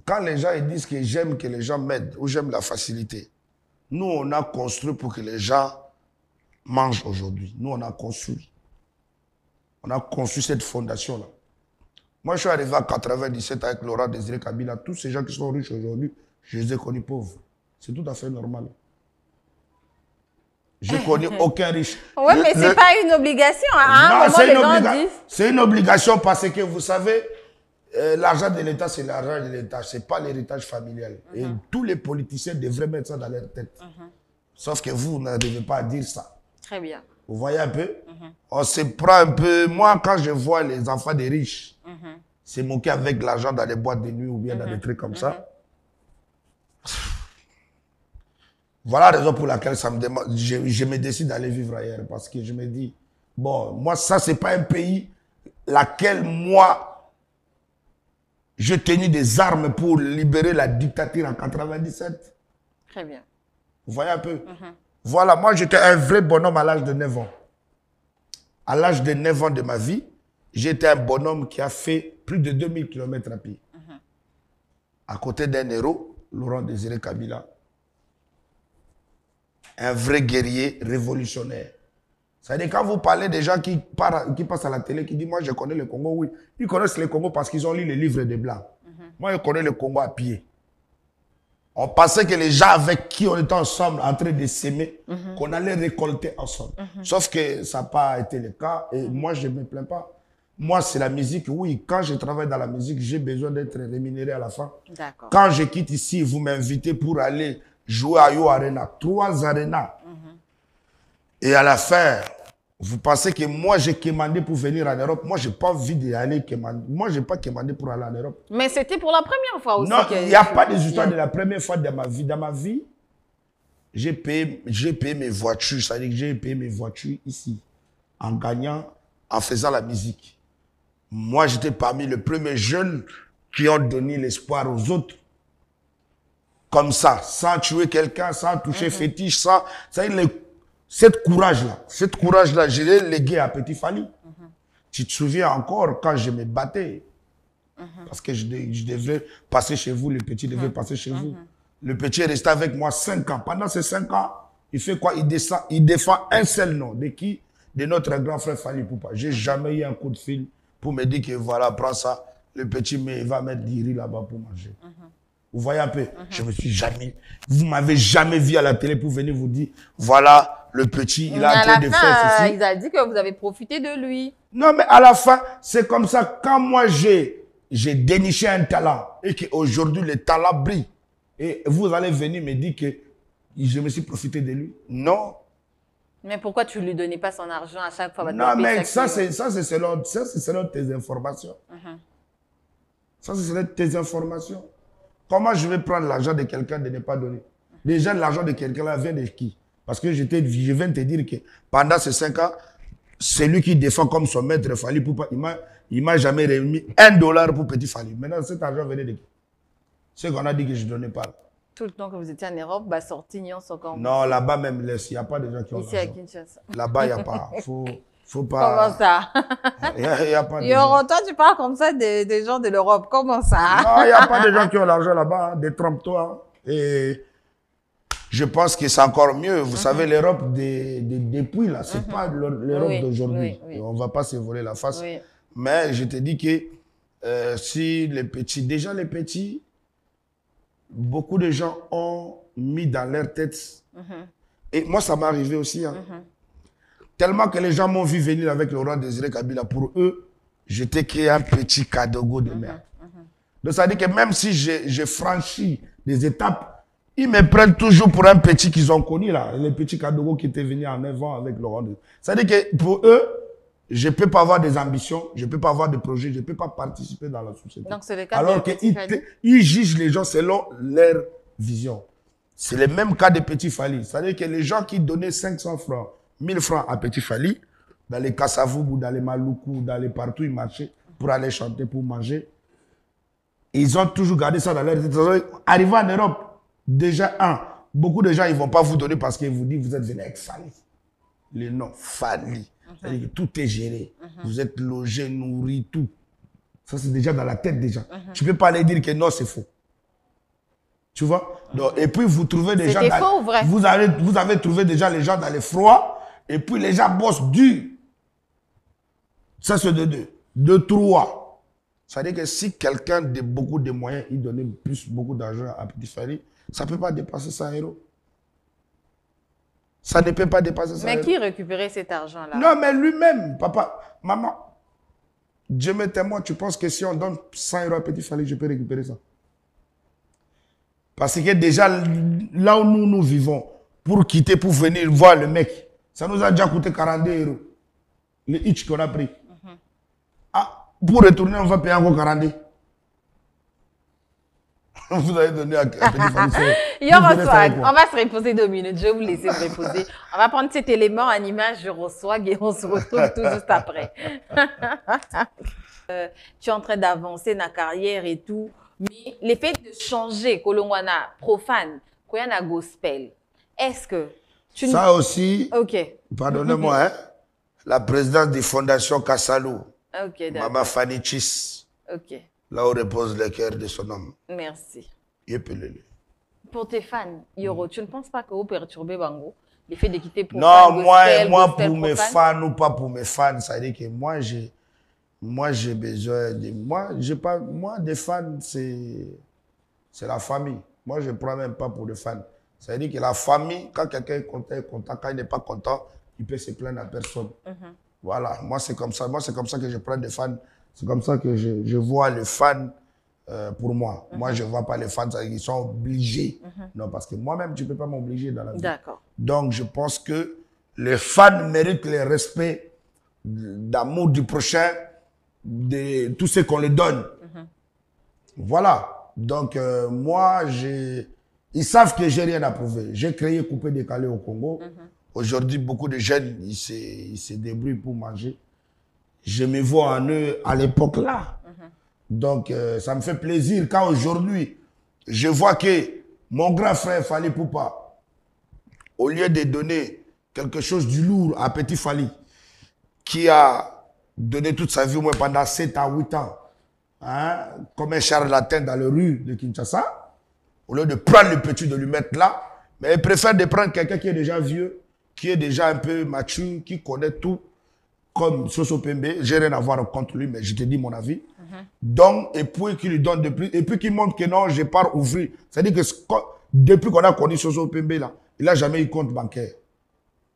quand les gens ils disent que j'aime que les gens m'aident ou j'aime la facilité, nous, on a construit pour que les gens mangent aujourd'hui. Nous, on a construit. On a construit cette fondation-là. Moi, je suis arrivé à 97 avec Laurent Désiré Kabila. Tous ces gens qui sont riches aujourd'hui, je les ai connus pauvres. C'est tout à fait normal. Je n'ai connu aucun riche. Oui, mais ce n'est pas une obligation. À un moment, les gens disent... C'est une obligation parce que, vous savez, l'argent de l'État, c'est l'argent de l'État. Ce n'est pas l'héritage familial. Et tous les politiciens devraient mettre ça dans leur tête. Sauf que vous n'arrivez pas à dire ça. Très bien. Vous voyez un peu? On se prend un peu... Moi, quand je vois les enfants des riches se moquer avec l'argent dans les boîtes de nuit ou bien dans des trucs comme ça, voilà la raison pour laquelle ça me demande, je me décide d'aller vivre ailleurs. Parce que je me dis, bon, moi, ça, c'est pas un pays laquelle, moi, j'ai tenu des armes pour libérer la dictature en 97. Très bien. Vous voyez un peu? Voilà, moi, j'étais un vrai bonhomme à l'âge de 9 ans. À l'âge de 9 ans de ma vie, j'étais un bonhomme qui a fait plus de 2000 km à pied. À côté d'un héros, Laurent Désiré Kabila. Un vrai guerrier révolutionnaire. C'est-à-dire, quand vous parlez des gens qui passent à la télé, qui disent, moi, je connais le Congo, oui. Ils connaissent le Congo parce qu'ils ont lu les livres des Blancs. Moi, je connais le Congo à pied. On pensait que les gens avec qui on était ensemble, en train de s'aimer, qu'on allait récolter ensemble. Sauf que ça n'a pas été le cas. Et moi, je ne me plains pas. Moi, c'est la musique. Oui, quand je travaille dans la musique, j'ai besoin d'être rémunéré à la fin. D'accord. Quand je quitte ici, vous m'invitez pour aller jouer à Yo Arena, 3 arénas. Et à la fin, vous pensez que moi, j'ai commandé pour venir en Europe. Moi, je n'ai pas envie d'aller commander. Moi, je n'ai pas commandé pour aller en Europe. Mais c'était pour la première fois aussi. Non, il n'y a pas des histoires de la première fois dans ma vie. Dans ma vie, j'ai payé mes voitures. C'est-à-dire que j'ai payé mes voitures ici, en gagnant, en faisant la musique. Moi, j'étais parmi les premiers jeunes qui ont donné l'espoir aux autres. Comme ça, sans tuer quelqu'un, sans toucher fétiche, sans... Cette courage-là, je l'ai légué à Petit Fally. Tu te souviens encore quand je me battais? Parce que je devais passer chez vous, le petit devait passer chez vous. Le petit est resté avec moi 5 ans. Pendant ces 5 ans, il fait quoi? Il défend un seul nom. De qui? De notre grand frère Fally Poupa. J'ai jamais eu un coup de fil pour me dire que voilà, prends ça. Le petit va mettre du riz là-bas pour manger. Vous voyez un peu? Je me suis jamais... Vous m'avez jamais vu à la télé pour venir vous dire, voilà, le petit, il a en train de faire ceci. Il a dit que vous avez profité de lui. Non, mais à la fin, c'est comme ça. Quand moi, j'ai déniché un talent et qu'aujourd'hui, le talent brille, et vous allez venir me dire que je me suis profité de lui. Non. Mais pourquoi tu ne lui donnais pas son argent à chaque fois? Non, mais ça, c'est selon tes informations. Ça, c'est selon tes informations. Comment je vais prendre l'argent de quelqu'un de ne pas donner? Déjà, l'argent de quelqu'un là vient de qui? Parce que je viens de te dire que pendant ces 5 ans, c'est lui qui défend comme son maître Fally Poupa. Il m'a jamais remis $1 pour Petit Fally. Maintenant, cet argent venait de qui? C'est qu'on a dit que je ne donnais pas. Tout le temps que vous étiez en Europe, bah sorti, non, là-bas même, il n'y a pas de gens qui ont ici à Kinshasa. Là-bas, il n'y a pas. Faut pas. Comment ça? Il n'y a pas de gens. Toi, tu parles comme ça des gens de l'Europe. Comment ça? Non, il n'y a pas de gens qui ont l'argent là-bas. Détrompe-toi. Et je pense que c'est encore mieux. Vous savez, l'Europe depuis là, c'est pas l'Europe d'aujourd'hui. On ne va pas se voler la face. Mais je te dis que si les petits, déjà les petits, beaucoup de gens ont mis dans leur tête. Et moi, ça m'est arrivé aussi. Hein. Tellement que les gens m'ont vu venir avec le roi Désiré Kabila. Pour eux, j'étais qu'un petit cadogo de merde. Donc, ça veut dire que même si j'ai franchi des étapes, ils me prennent toujours pour un petit qu'ils ont connu, là. Les petits cadogo qui étaient venus en 9 ans avec le roi Désiré. Ça veut dire que pour eux, je ne peux pas avoir des ambitions, je ne peux pas avoir de projets, je ne peux pas participer dans la société. Donc, c'est le cas. Alors qu'ils jugent les gens selon leur vision. C'est le même cas de Petit Fally. C'est-à-dire que les gens qui donnaient 500 francs, 1000 francs à Petit Fally, dans les Kassavoubou, dans les Maluku, dans les partout, ils marchaient pour aller chanter, pour manger. Ils ont toujours gardé ça dans leur tête. Arrivé en Europe, déjà, beaucoup de gens, ils ne vont pas vous donner parce qu'ils vous disent vous êtes venu avec Fally. Le nom, Fally. C'est-à-dire que tout est géré. Vous êtes logé, nourri, tout. Ça, c'est déjà dans la tête des gens. Tu ne peux pas aller dire que non, c'est faux. Tu vois? Donc, et puis, vous trouvez des gens... C'était faux ou vrai? Vous avez trouvé déjà les gens dans les froids. Et puis, les gens bossent dur. Ça, c'est de deux. De trois. C'est-à-dire que si quelqu'un de beaucoup de moyens, il donnait beaucoup d'argent à Petit Fally, ça ne peut pas dépasser 100 €. Ça ne peut pas dépasser ça. Mais qui récupérait cet argent-là? Non, mais lui-même, papa, maman. Dieu me témoin, tu penses que si on donne 100 € à Petit Fally, je peux récupérer ça? Parce que déjà, là où nous vivons, pour quitter, pour venir voir le mec, ça nous a déjà coûté 42 €. Le hitch qu'on a pris. Pour retourner, on va payer encore 42. Vous avez donné à Petit Fally. On va se reposer 2 minutes. Je vais vous laisser vous reposer. On va prendre cet élément en image. Je reçois et on se retrouve tout juste après. Tu es en train d'avancer dans la carrière et tout. Mais l'effet de changer, Kolongwana, profane, Koyana gospel, est-ce que tu... Ça aussi, pardonnez-moi, hein, la présidente des fondations Kassalou, Maman Fanny Chis. Là où repose le cœur de son homme. Merci. Pour tes fans, Yoro, tu ne penses pas que vous perturbez Bango? Le fait de quitter pour non, moi pour mes fans ou pas pour mes fans, ça veut dire que moi j'ai besoin de... Moi, des fans, c'est la famille. Moi, je ne prends même pas pour des fans. Ça veut dire que la famille, quand quelqu'un est content, quand il n'est pas content, il peut se plaindre à personne. Voilà, moi c'est comme ça. Moi, c'est comme ça que je prends des fans. C'est comme ça que je vois les fans pour moi. Moi, je ne vois pas les fans, ils sont obligés. Non, parce que moi-même, tu ne peux pas m'obliger dans la vie. D'accord. Donc, je pense que les fans méritent le respect d'amour du prochain, de tout ce qu'on leur donne. Voilà. Donc, moi, ils savent que je n'ai rien à prouver. J'ai créé Coupé Décalé au Congo. Aujourd'hui, beaucoup de jeunes, ils se débrouillent pour manger. Je me vois en eux à l'époque là. Donc, ça me fait plaisir quand aujourd'hui, je vois que mon grand frère Fally Poupa, au lieu de donner quelque chose du lourd à Petit Fally, qui a donné toute sa vie au moins pendant 7 à 8 ans, hein, comme un charlatan dans les rues de Kinshasa, au lieu de prendre le petit, de lui mettre là, mais il préfère de prendre quelqu'un qui est déjà vieux, qui est déjà un peu mature, qui connaît tout, comme Soso Pembe. J'ai rien à voir contre lui, mais je te dis mon avis. Donc, et puis qu'il lui donne de plus, et puis qu'il montre que non, je pars ouvrir. C'est-à-dire que depuis qu'on a connu Soso Pembe là, il n'a jamais eu compte bancaire.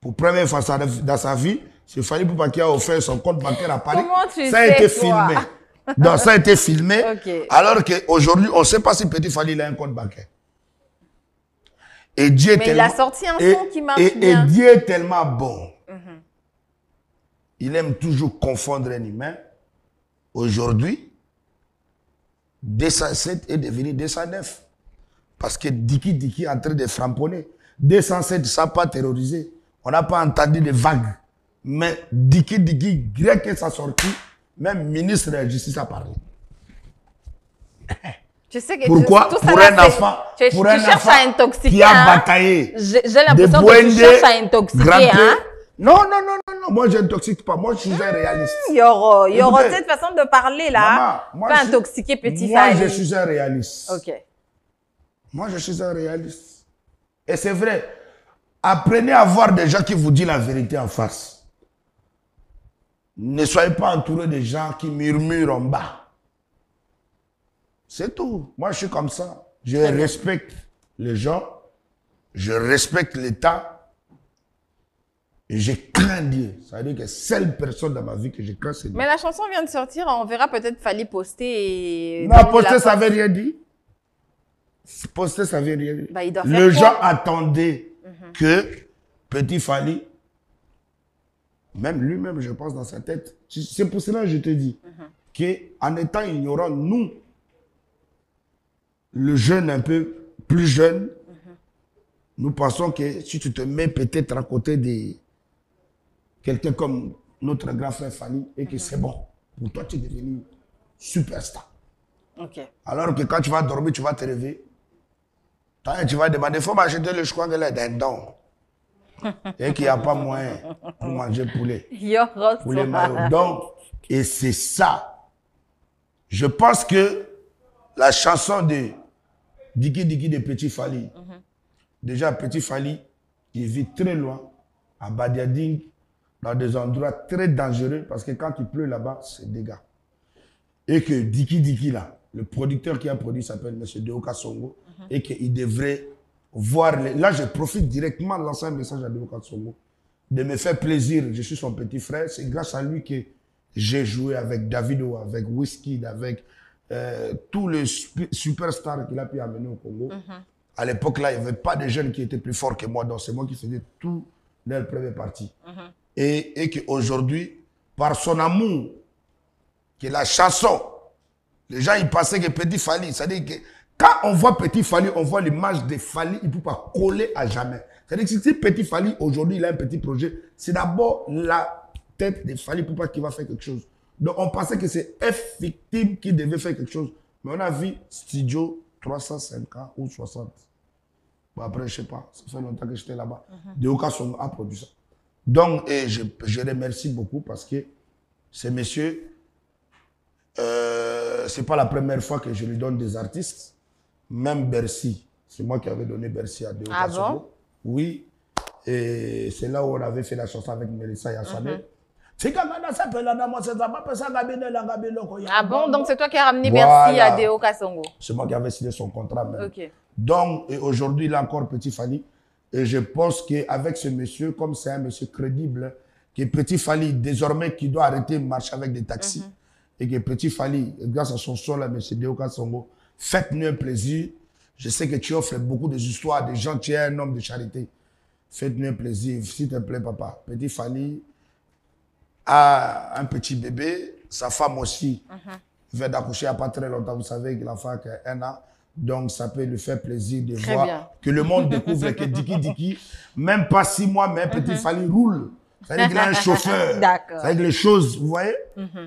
Pour première fois dans sa vie, c'est Fally Poupa qui a offert son compte bancaire à Paris. Ça a été filmé. Donc, ça a été filmé. Alors qu'aujourd'hui, on ne sait pas si Petit Fally a un compte bancaire. Et Dieu Mais il a sorti un son qui marche bien. Et Dieu est tellement bon. Il aime toujours confondre un humain. Aujourd'hui, 207 est devenu 209. Parce que Diki est en train de framponner. 207, ça n'a pas terrorisé. On n'a pas entendu de vagues. Mais Diki, grec que sa sortie, même ministre de la Justice a parlé. Je sais que pourquoi? Tout pour ça un là, enfant, pour un enfant à intoxiquer, qui a bataillé. J'ai l'impression que tu cherches à intoxiquer. Hein? Non. Moi, je n'intoxique pas. Moi, je suis un réaliste. Yoro, cette façon de parler là. Maman, pas intoxiquer petit Moi, je suis un réaliste. Ok. Moi, je suis un réaliste. Et c'est vrai. Apprenez à voir des gens qui vous disent la vérité en face. Ne soyez pas entouré de gens qui murmurent en bas. C'est tout. Moi, je suis comme ça. Je respecte les gens. Je respecte l'État. Et je crains Dieu. Ça veut dire que seule personne dans ma vie que je crains, c'est Dieu. Mais la chanson vient de sortir. On verra peut-être Fally poster. Et non, poster, ça veut rien dire. Poster, ça veut rien dire. Bah, il doit les gens attendaient que Petit Fally, même lui-même, je pense dans sa tête, c'est pour cela que je te dis qu'en étant ignorant, nous, le jeune un peu plus jeune, nous pensons que si tu te mets peut-être à côté de quelqu'un comme notre grand frère Fally et que c'est bon, pour toi tu es devenu superstar. Okay. Alors que quand tu vas dormir, tu vas te réveiller. Tu vas demander, il faut m'acheter le choix que d'un don. Et qu'il n'y a pas moyen pour manger poulet. Poulet maillot. Donc, et c'est ça. Je pense que la chanson de Diki de Petit Fally, déjà Petit Fally, il vit très loin, à Badiading, dans des endroits très dangereux, parce que quand il pleut là-bas, c'est dégâts. Et que Diki là, le producteur qui a produit s'appelle M. Deoka Songo, et qu'il devrait voir... Là, je profite directement de lancer un message à Deoka Songo, de me faire plaisir. Je suis son petit frère. C'est grâce à lui que j'ai joué avec Davido, avec Wizkid, avec tous les superstars qu'il a pu amener au Congo. À l'époque, là, il n'y avait pas de jeunes qui étaient plus forts que moi, donc c'est moi qui faisais tout dans la première partie. Et qu'aujourd'hui, par son amour, que la chanson, les gens, ils pensaient que Petit Fally, c'est-à-dire que quand on voit Petit Fally, on voit l'image de Fally, il ne peut pas coller à jamais. C'est-à-dire que si Petit Fally, aujourd'hui, il a un petit projet, c'est d'abord la tête de Fally Poupa qui va faire quelque chose. Donc, on pensait que c'est F victime qui devait faire quelque chose. Mais on a vu Studio 350 ou 60. Bon, après, je ne sais pas, ça fait longtemps que j'étais là-bas. Deoka Songo a produit ça. Donc, et je remercie beaucoup parce que ces messieurs, ce n'est pas la première fois que je lui donne des artistes. Même Bercy, c'est moi qui avais donné Bercy à Deoka Songo. Bon? Oui, et c'est là où on avait fait la chanson avec Mélissa Yassane. Ah bon, donc c'est toi qui as ramené Bercy à Deoka Songo. C'est moi qui avais signé son contrat même. Okay. Donc, aujourd'hui, il a encore Petit Fally. Et je pense qu'avec ce monsieur, comme c'est un monsieur crédible, que Petit Fally, désormais, qui doit arrêter de marcher avec des taxis, et que Petit Fally, grâce à son son là, M. Deoka Songo, faites-nous un plaisir. Je sais que tu offres beaucoup d'histoires, des gens, tu es un homme de charité. Faites-nous un plaisir, s'il te plaît, papa. Petit Fally a un petit bébé, sa femme aussi vient d'accoucher il n'y a pas très longtemps. Vous savez que l'enfant a 1 an. Donc, ça peut lui faire plaisir de voir que le monde découvre que Diki, même pas 6 mois, mais Petit Fally roule. C'est-à-dire qu'il a un chauffeur. D'accord. C'est-à-dire que les choses, vous voyez,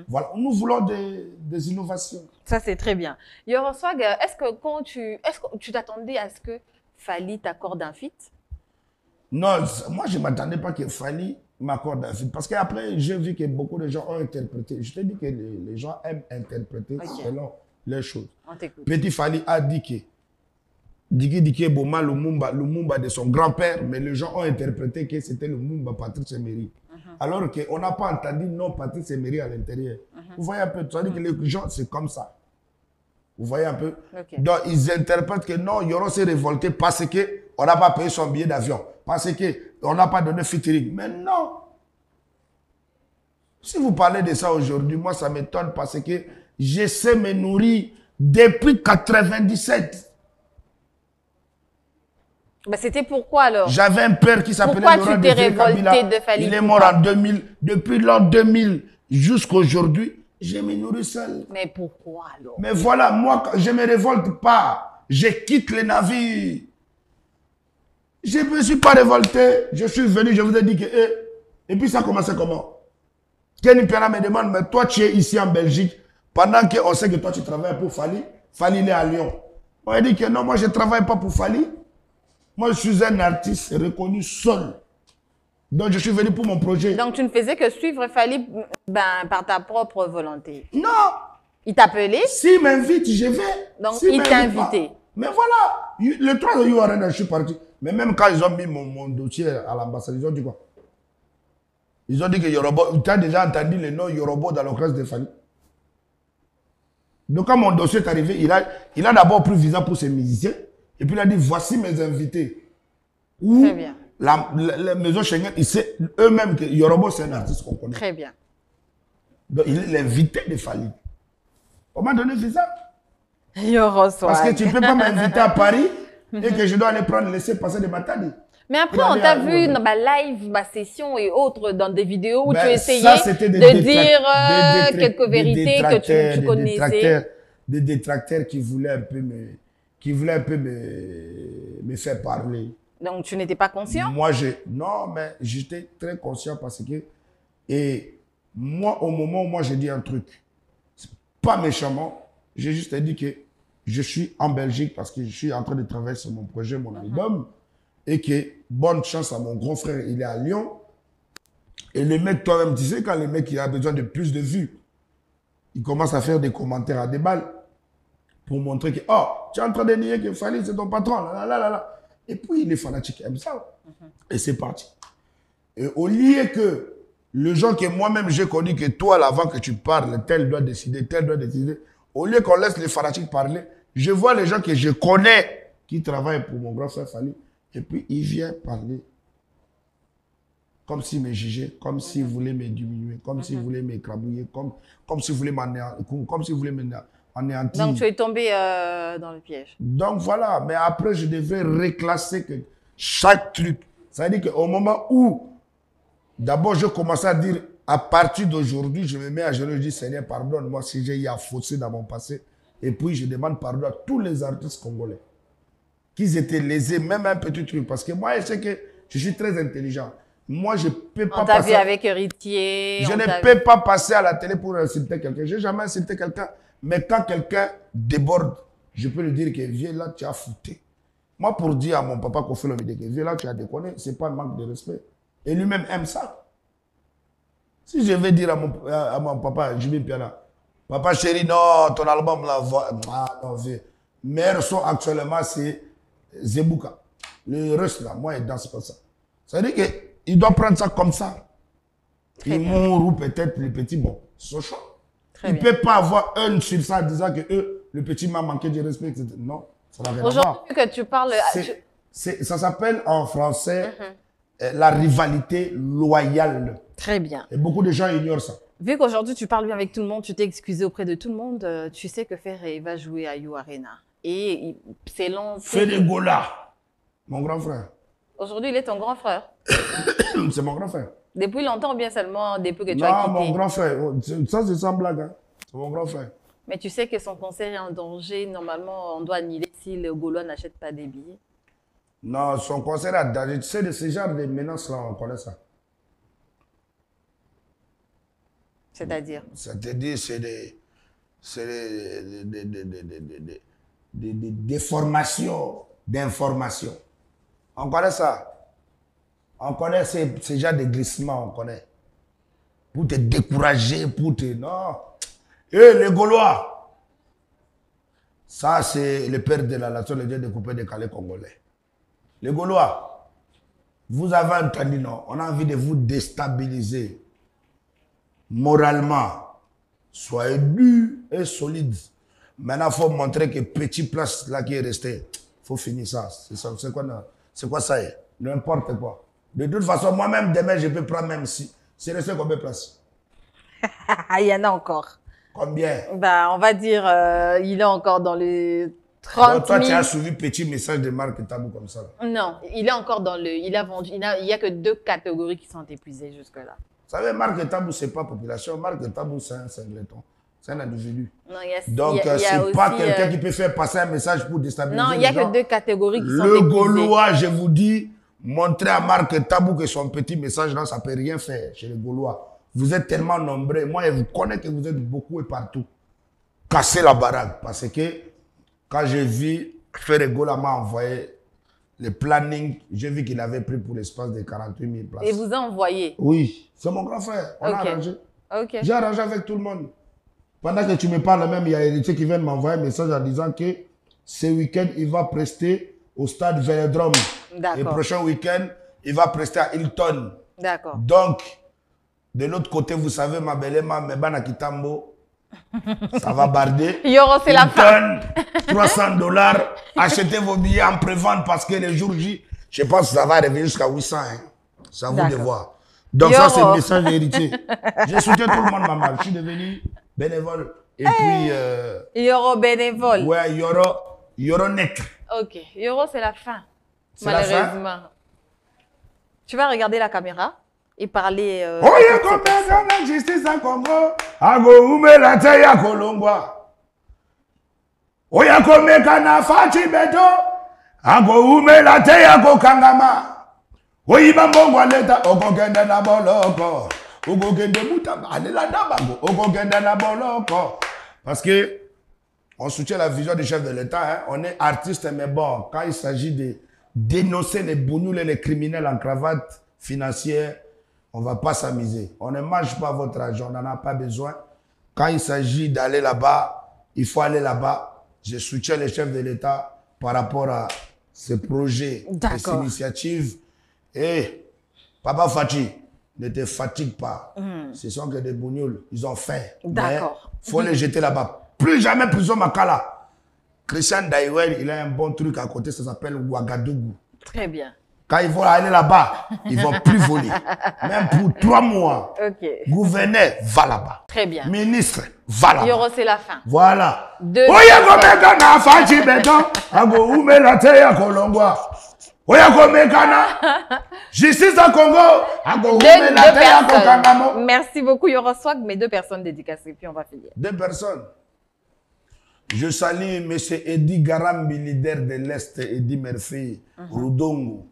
voilà, nous voulons des innovations. Ça, c'est très bien. Yoro Swag, est-ce que tu t'attendais à ce que Fally t'accorde un feat? Non, moi, je ne m'attendais pas que Fally m'accorde un feat. Parce qu'après, j'ai vu que beaucoup de gens ont interprété. Je te dis que les gens aiment interpréter selon les choses. Petit Fally a dit que Diki Boma Lumumba de son grand-père, mais les gens ont interprété que c'était Lumumba Patrice Emery. Alors qu'on n'a pas entendu non Patrice Emery à l'intérieur. Vous voyez un peu, ça veut dire que les gens, c'est comme ça. Vous voyez un peu? Donc, ils interprètent que non, Yoro s'est révolté parce qu'on n'a pas payé son billet d'avion, parce qu'on n'a pas donné featuring. Mais non! Si vous parlez de ça aujourd'hui, moi, ça m'étonne parce que j'essaie de me nourrir depuis 97. Bah, c'était pourquoi alors? J'avais un père qui s'appelait Pourquoi Laurent tu t'es Désiré Kabila. révolté de Fally Il est Ipupa? mort en 2000. Depuis l'an 2000 jusqu'à aujourd'hui, je me nourris seul. Mais pourquoi alors? Mais voilà, moi, je ne me révolte pas. Je quitte les navires. Je ne me suis pas révolté. Je suis venu, je vous ai dit que... Et puis ça a commencé comment? Kenny Piana me demande, mais toi, tu es ici en Belgique, pendant qu'on sait que toi, tu travailles pour Fally. Fally, il est à Lyon. Moi, il dit que non, moi, je ne travaille pas pour Fally. Moi, je suis un artiste reconnu seul. Donc, je suis venu pour mon projet. Donc, tu ne faisais que suivre Fally par ta propre volonté. Non! Il t'appelait? S'il m'invite, je vais. Donc, S'il il t'a m'invite pas. invité. Mais voilà, le 3 de URN, je suis parti. Mais même quand ils ont mis mon dossier à l'ambassade, ils ont dit quoi? Ils ont dit que Yorobo, tu as déjà entendu le nom Yorobo dans l'orchestre de Fally. Donc, quand mon dossier est arrivé, il a d'abord pris visa pour ses musiciens. Et puis, il a dit, voici mes invités. Très bien. La maison Schengen, ils savent eux-mêmes que Yorobo, c'est un artiste qu'on connaît. Très bien. Donc, il est l'invité de Fally. On m'a donné visa. Parce que tu ne peux pas m'inviter à Paris et que je dois aller prendre laisser passer de Matadi. Mais après, on t'a vu dans ma live, ma session et autres, dans des vidéos où tu essayais de dire quelques vérités que tu connaissais. Des détracteurs qui voulaient un peu me faire parler. Donc, tu n'étais pas conscient? Non, mais j'étais très conscient parce que, et moi, au moment où moi j'ai dit un truc, pas méchamment, j'ai juste dit que je suis en Belgique parce que je suis en train de travailler sur mon projet, mon album, et que bonne chance à mon grand frère, il est à Lyon. Et le mec, toi-même, tu sais, quand le mec il a besoin de plus de vues, il commence à faire des commentaires à des balles pour montrer que, oh, tu es en train de nier que Fally, c'est ton patron, là, là, là, là. Et puis, les fanatiques aiment ça. Et c'est parti. Et au lieu que les gens que moi-même j'ai connus, que toi, avant que tu parles, tel doit décider, tel doit décider, au lieu qu'on laisse les fanatiques parler, je vois les gens que je connais qui travaillent pour mon grand frère Fally, et puis il vient parler comme s'il me jugeait, comme s'il voulait me diminuer, comme s'il voulait m'écrabouiller, comme s'il voulait m'anéantir. Donc tu es tombé dans le piège. Donc voilà, mais après je devais reclasser que chaque truc. Ça veut dire qu'au moment où, d'abord je commençais à dire, à partir d'aujourd'hui, je me mets à genoux, je dis Seigneur, pardonne-moi si j'ai eu à fausser dans mon passé. Et puis je demande pardon à tous les artistes congolais. Qu'ils étaient lésés, même un petit truc. Parce que moi, je sais que je suis très intelligent. Moi, je ne peux pas passer... On t'a vu avec Héritier. Je ne peux pas passer à la télé pour insulter quelqu'un. Je n'ai jamais insulté quelqu'un. Mais quand quelqu'un déborde, je peux lui dire que viens là, tu as fouté. Moi, pour dire à mon papa qu'on fait le vidéo, que viens là, tu as déconné, ce n'est pas un manque de respect. Et lui-même aime ça. Si je vais dire à mon papa, Jimmy Piana, papa chéri, non, ton album là, non, meilleur son actuellement, c'est Zebuka. Le reste là, moi, il danse pas ça. Ça veut dire qu'il doit prendre ça comme ça. Imour ou peut-être les petits, bon, c'est chaud. Il ne peut pas avoir un sur ça en disant que le petit m'a manqué de respect, etc. Non, ça n'a rien à voir. Aujourd'hui que tu parles... Ça s'appelle en français la rivalité loyale. Très bien. Et beaucoup de gens ignorent ça. Vu qu'aujourd'hui tu parles bien avec tout le monde, tu t'es excusé auprès de tout le monde, tu sais que Ferré va jouer à You Arena. Et c'est long. Fede Gola, mon grand frère. Aujourd'hui, il est ton grand frère. C'est mon grand frère. Depuis longtemps ou bien seulement depuis que tu as quitté? Non, mon grand frère. Ça, c'est sans blague. Hein. C'est mon grand frère. Mais tu sais que son concert est en danger. Normalement, on doit annuler si le Gaulois n'achète pas des billets. Non, son concert est en danger. Tu sais, de ce genre de menaces-là, on connaît ça. C'est-à-dire? C'est-à-dire, c'est des déformations d'informations. On connaît ça. On connaît ces genres de glissements, on connaît. Pour te décourager, pour te... Non. Les Gaulois, ça c'est le père de la nation, le Dieu découpé des Calais congolais. Les Gaulois, vous avez entendu, non? On a envie de vous déstabiliser moralement. Soyez durs et solides. Maintenant, il faut montrer que petit place là qui est resté, il faut finir ça. C'est quoi ça? N'importe quoi. De toute façon, moi-même, demain, je peux prendre même si. C'est resté combien de places? Il y en a encore. Combien? Bah, on va dire, il est encore dans les 30 Donc, toi, 000. tu as suivi petit message de Marc Tabou comme ça. Non, il est encore dans le... Il a vendu... Il y a que 2 catégories qui sont épuisées jusque-là. Vous savez, Marc Tabou, ce n'est pas population. Marc Tabou, c'est un singleton. C'est un individu. Non, Donc, ce n'est pas quelqu'un qui peut faire passer un message pour déstabiliser. Non, il n'y a que 2 catégories qui sont épuisées. Le épuisées. Gaulois, je vous dis, montrez à Marc Tabou que son petit message, là, ça ne peut rien faire chez les Gaulois. Vous êtes tellement nombreux. Moi, je vous connais que vous êtes beaucoup et partout. Cassez la baraque. Parce que quand j'ai vu, Ferregola m'a envoyé le planning, j'ai vu qu'il avait pris pour l'espace de 48 000 places. Et vous a envoyé? Oui, c'est mon grand frère. On a arrangé. Okay. J'ai arrangé avec tout le monde. Pendant que tu me parles même, il y a Héritier qui vient de m'envoyer un message en disant que ce week-end, il va prester au stade Vélodrome. Et le prochain week-end, il va prester à Hilton. D'accord. Donc, de l'autre côté, vous savez, ma belle Emma, Mebana Kitambo, ça va barder. Yoro, c'est la fin. $300. Achetez vos billets en pré-vente parce que les jours J, je pense que ça va arriver jusqu'à 800. Hein. C'est à vous de voir. Donc, Yoro. ça, c'est le message d'héritier. J'ai soutenu tout le monde, maman. Je suis devenu bénévole. Et puis. Yoro bénévole. Ouais, Yoro net. Ok. Yoro, c'est la fin. Malheureusement. La fin? Tu vas regarder la caméra et parler. Oye, comme la justice à Congo, ago ume la teya kolongwa. Oye, comme kana fachi beto, ago ume la teya kokangama. Oye, bambongwa leta, okokende na boloko. Okokende mutamba, alela dabango, okokende na boloko. Parce que on soutient la vision du chef de l'État. Hein. On est artiste, mais bon, quand il s'agit de dénoncer les bougnoles et les criminels en cravate financière, on ne va pas s'amuser. On ne mange pas votre argent, on n'en a pas besoin. Quand il s'agit d'aller là-bas, il faut aller là-bas. Je soutiens les chefs de l'État par rapport à ce projet, ces initiatives. Et Papa Fati, ne te fatigue pas. Ce sont que des bougnoles, ils ont faim. D'accord. Il faut les jeter là-bas. Plus jamais prison Makala. Christian Daiwel, il a un bon truc à côté, ça s'appelle Ouagadougou. Très bien. Quand ils vont aller là-bas, ils vont plus voler. Même pour 3 mois. Ok. Gouverneur, va là-bas. Très bien. Ministre, va là-bas. Yoro, c'est la fin. Voilà. Oya komeka na fachi beton, ago ume la teya kolongwa. Oya komeka na justice à Congo, ago ume la teya kokangamo. Merci beaucoup Yoro Swag, mes 2 personnes dédicacées, puis on va finir. 2 personnes. Je salue M. Eddy Garambi, leader de l'Est, Eddy Murphy, Rudongo,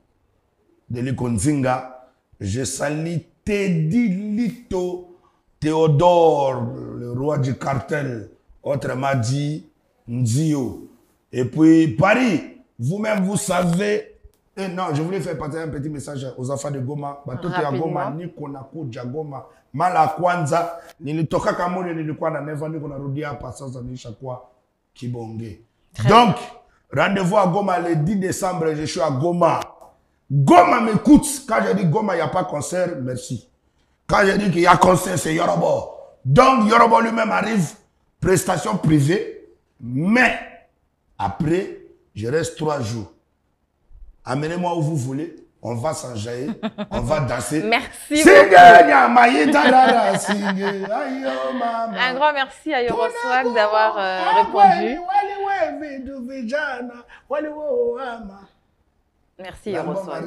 de l'Ikonzinga. Je salue Teddy Lito, Théodore, le roi du cartel, autrement dit Nzio. Et puis Paris, vous-même vous savez. Et non, je voulais faire passer un petit message aux enfants de Goma. Batoto ya Goma, ni konako ja Goma. Mala kwanza, nilitoka kamone nilikuwa na neva niko narudia hapa sasa nishakuwa Kibonge. Donc, rendez-vous à Goma le 10 décembre, je suis à Goma. Goma m'écoute. Quand je dis Goma, il n'y a pas concert, merci. Quand je dis qu'il y a concert, c'est Yorobo. Donc, Yorobo lui-même arrive, prestation privée, mais après, je reste 3 jours. Amenez-moi où vous voulez, on va s'enjailler, on va danser. Merci beaucoup. Un grand merci à Yoro Swag d'avoir répondu. Merci Yoro Swag.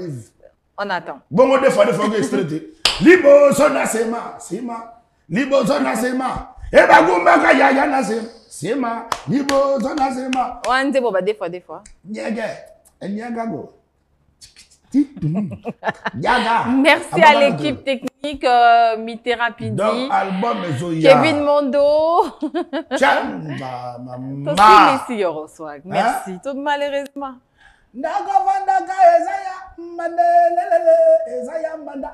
On attend. Bon, on défend extrait. Libo sona sema, sema. Libo sona sema. E bagumba ka yaya na sema. Libo sona sema. On dit bon bah des fois. Nyega go. Merci à l'équipe technique, Mité Rapidi, Kevin Mondo. Tout ici, Yoro Swag. Merci, tout malheureusement.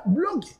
Bloqué.